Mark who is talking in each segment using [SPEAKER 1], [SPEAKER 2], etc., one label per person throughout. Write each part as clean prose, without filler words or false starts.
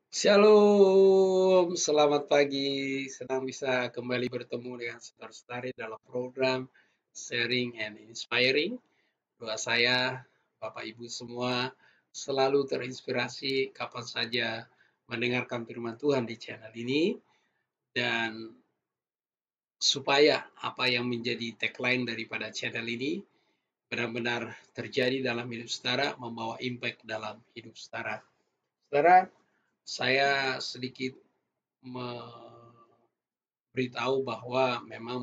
[SPEAKER 1] Shalom, selamat pagi. Senang bisa kembali bertemu dengan saudara-saudari dalam program Sharing and Inspiring. Doa saya, Bapak Ibu semua, selalu terinspirasi kapan saja mendengarkan firman Tuhan di channel ini, dan supaya apa yang menjadi tagline daripada channel ini benar-benar terjadi dalam hidup saudara, membawa impact dalam hidup saudara. Saudara, saya sedikit memberitahu bahwa memang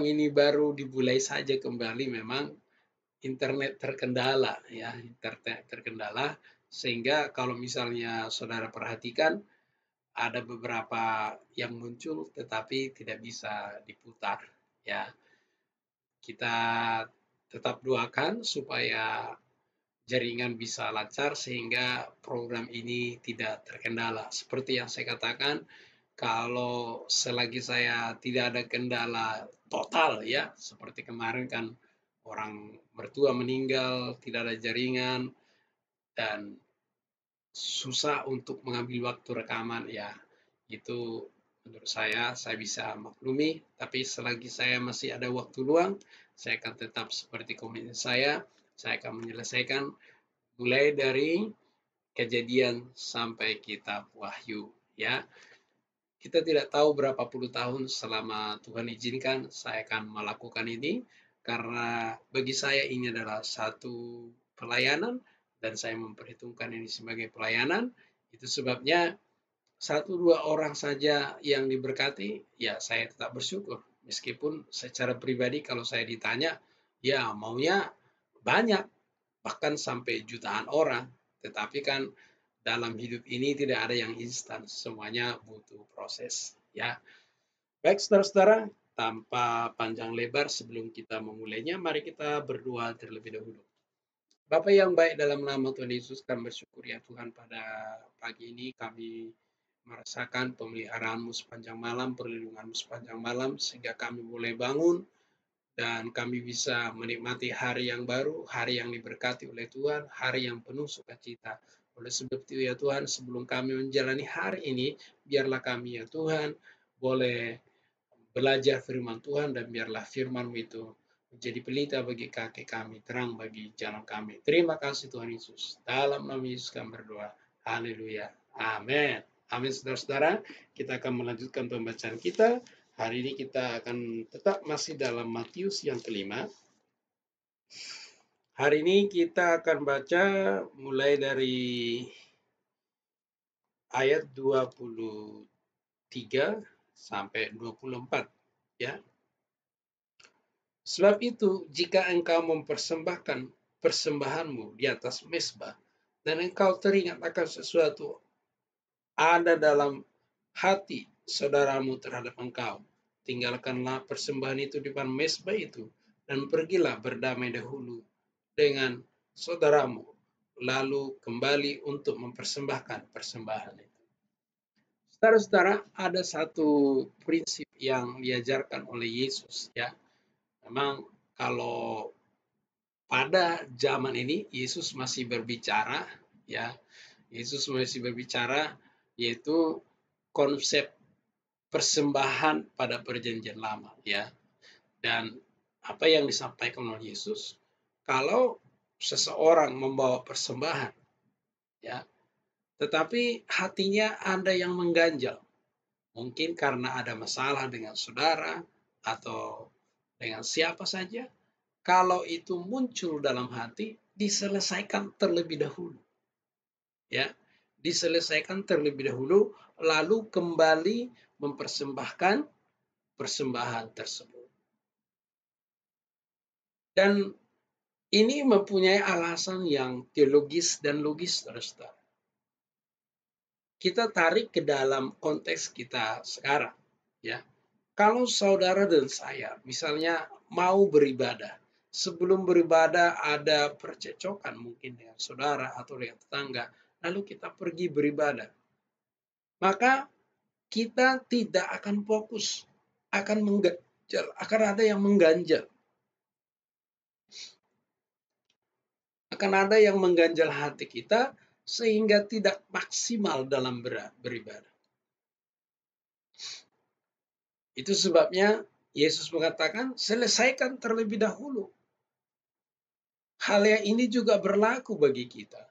[SPEAKER 1] ini baru dimulai saja kembali, memang internet terkendala ya, internet terkendala, sehingga kalau misalnya saudara perhatikan ada beberapa yang muncul tetapi tidak bisa diputar ya. Kita tetap doakan supaya jaringan bisa lancar sehingga program ini tidak terkendala. Seperti yang saya katakan, kalau selagi saya tidak ada kendala total ya, seperti kemarin kan orang mertua meninggal, tidak ada jaringan, dan susah untuk mengambil waktu rekaman ya, itu menurut saya bisa maklumi. Tapi selagi saya masih ada waktu luang, saya akan tetap seperti komitmen saya akan menyelesaikan mulai dari Kejadian sampai kitab Wahyu ya. Kita tidak tahu berapa puluh tahun selama Tuhan izinkan saya akan melakukan ini, karena bagi saya ini adalah satu pelayanan dan saya memperhitungkan ini sebagai pelayanan. Itu sebabnya satu dua orang saja yang diberkati, ya saya tetap bersyukur. Meskipun secara pribadi kalau saya ditanya, ya maunya banyak, bahkan sampai jutaan orang. Tetapi kan dalam hidup ini tidak ada yang instan, semuanya butuh proses ya. Baik saudara-saudara, tanpa panjang lebar sebelum kita memulainya, mari kita berdoa terlebih dahulu. Bapa yang baik, dalam nama Tuhan Yesus kami bersyukur ya Tuhan, pada pagi ini kami merasakan pemeliharaanmu sepanjang malam, perlindunganmu sepanjang malam, sehingga kami boleh bangun dan kami bisa menikmati hari yang baru, hari yang diberkati oleh Tuhan, hari yang penuh sukacita. Oleh sebab itu ya Tuhan, sebelum kami menjalani hari ini, biarlah kami ya Tuhan boleh belajar firman Tuhan, dan biarlah firman-Mu itu menjadi pelita bagi kaki kami, terang bagi jalan kami. Terima kasih Tuhan Yesus. Dalam nama Yesus kami berdoa. Haleluya. Amin. Amin saudara-saudara. Kita akan melanjutkan pembacaan kita. Hari ini kita akan tetap masih dalam Matius yang kelima. Hari ini kita akan baca mulai dari ayat 23 sampai 24 ya. Sebab itu, jika engkau mempersembahkan persembahanmu di atas mezbah, dan engkau teringat akan sesuatu ada dalam hati saudaramu terhadap engkau, tinggalkanlah persembahan itu di depan mezbah itu, dan pergilah berdamai dahulu dengan saudaramu, lalu kembali untuk mempersembahkan persembahan itu. Saudara-saudara, ada satu prinsip yang diajarkan oleh Yesus ya. Memang kalau pada zaman ini Yesus masih berbicara ya. Yesus masih berbicara, yaitu konsep persembahan pada perjanjian lama ya. Dan apa yang disampaikan oleh Yesus, kalau seseorang membawa persembahan ya, tetapi hatinya ada yang mengganjal, mungkin karena ada masalah dengan saudara atau dengan siapa saja, kalau itu muncul dalam hati, diselesaikan terlebih dahulu ya, diselesaikan terlebih dahulu, lalu kembali mempersembahkan persembahan tersebut. Dan ini mempunyai alasan yang teologis dan logis, saudara. Kita tarik ke dalam konteks kita sekarang ya. Kalau saudara dan saya misalnya mau beribadah, sebelum beribadah ada percecokan mungkin dengan saudara atau dengan tetangga, lalu kita pergi beribadah, maka kita tidak akan fokus, akan mengganjal, akan ada yang mengganjal. Akan ada yang mengganjal hati kita, sehingga tidak maksimal dalam beribadah. Itu sebabnya Yesus mengatakan, selesaikan terlebih dahulu. Hal yang ini juga berlaku bagi kita.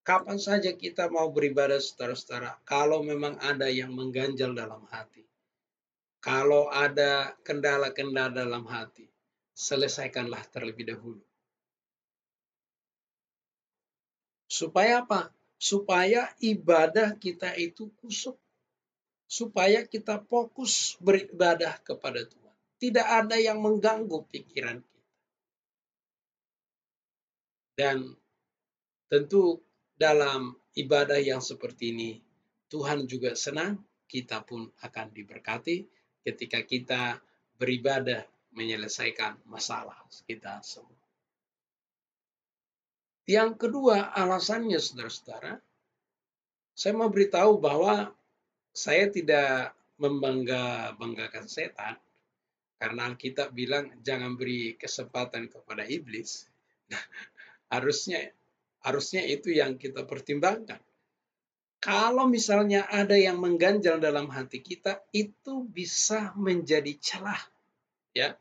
[SPEAKER 1] Kapan saja kita mau beribadah, saudara-saudara, kalau memang ada yang mengganjal dalam hati, kalau ada kendala-kendala dalam hati, selesaikanlah terlebih dahulu. Supaya apa? Supaya ibadah kita itu kusuk. Supaya kita fokus beribadah kepada Tuhan. Tidak ada yang mengganggu pikiran kita. Dan tentu dalam ibadah yang seperti ini, Tuhan juga senang, kita pun akan diberkati ketika kita beribadah menyelesaikan masalah kita semua. Yang kedua alasannya, saudara-saudara, saya mau beritahu bahwa saya tidak membanggakan setan, karena Alkitab bilang jangan beri kesempatan kepada iblis. Nah, harusnya itu yang kita pertimbangkan. Kalau misalnya ada yang mengganjal dalam hati kita, itu bisa menjadi celah, ya,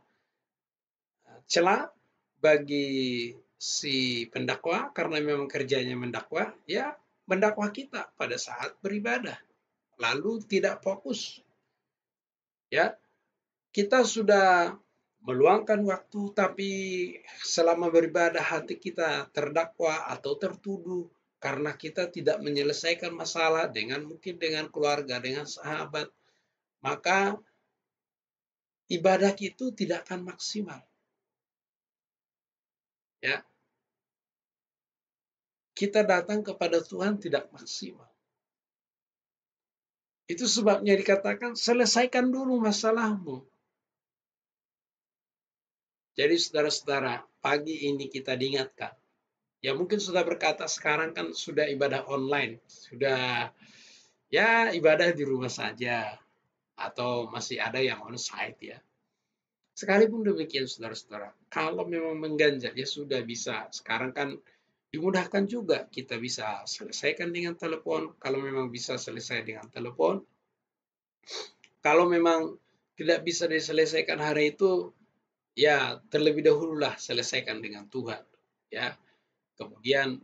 [SPEAKER 1] celah bagi si pendakwa karena memang kerjanya mendakwa, ya, mendakwa kita pada saat beribadah, lalu tidak fokus, ya. Kita sudah meluangkan waktu, tapi selama beribadah hati kita terdakwa atau tertuduh karena kita tidak menyelesaikan masalah mungkin dengan keluarga, dengan sahabat, maka ibadah itu tidak akan maksimal. Ya, kita datang kepada Tuhan tidak maksimal. Itu sebabnya dikatakan selesaikan dulu masalahmu. Jadi saudara-saudara, pagi ini kita diingatkan. Ya mungkin sudah berkata sekarang kan sudah ibadah online, sudah ya ibadah di rumah saja, atau masih ada yang onsite ya. Sekalipun demikian saudara-saudara, kalau memang mengganjal ya sudah bisa. Sekarang kan dimudahkan juga, kita bisa selesaikan dengan telepon, kalau memang bisa selesai dengan telepon. Kalau memang tidak bisa diselesaikan hari itu, ya terlebih dahululah selesaikan dengan Tuhan. Ya, kemudian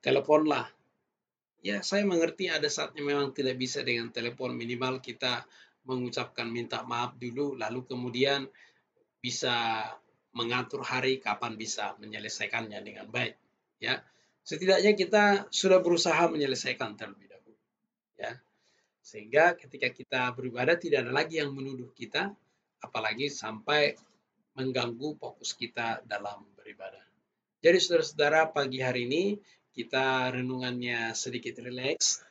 [SPEAKER 1] teleponlah. Ya, saya mengerti ada saatnya memang tidak bisa dengan telepon, minimal kita mengucapkan minta maaf dulu, lalu kemudian bisa mengatur hari kapan bisa menyelesaikannya dengan baik. Ya, setidaknya kita sudah berusaha menyelesaikan terlebih dahulu. Ya, sehingga ketika kita beribadah tidak ada lagi yang menuduh kita, apalagi sampai mengganggu fokus kita dalam beribadah. Jadi saudara-saudara, pagi hari ini kita renungannya sedikit rileks,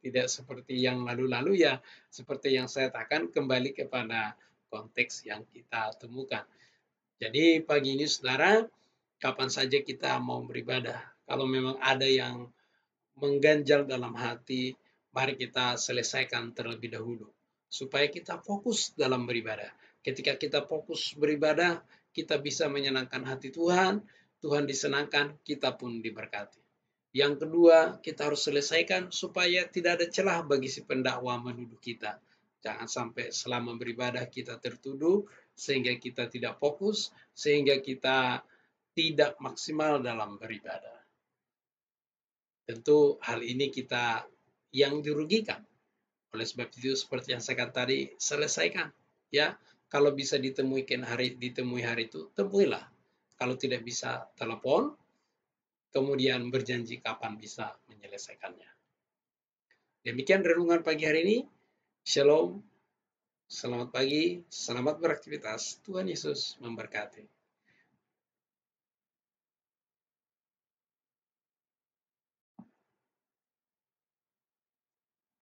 [SPEAKER 1] tidak seperti yang lalu-lalu ya, seperti yang saya katakan kembali kepada konteks yang kita temukan. Jadi pagi ini saudara, kapan saja kita mau beribadah, kalau memang ada yang mengganjal dalam hati, mari kita selesaikan terlebih dahulu. Supaya kita fokus dalam beribadah. Ketika kita fokus beribadah, kita bisa menyenangkan hati Tuhan, Tuhan disenangkan, kita pun diberkati. Yang kedua, kita harus selesaikan supaya tidak ada celah bagi si pendakwa menuduh kita. Jangan sampai selama beribadah kita tertuduh, sehingga kita tidak fokus, sehingga kita tidak maksimal dalam beribadah. Tentu hal ini kita yang dirugikan. Oleh sebab itu seperti yang saya katakan tadi, selesaikan. Ya, kalau bisa ditemui hari itu, temuilah. Kalau tidak bisa, telepon, kemudian berjanji kapan bisa menyelesaikannya. Demikian renungan pagi hari ini. Shalom, selamat pagi, selamat beraktivitas. Tuhan Yesus memberkati.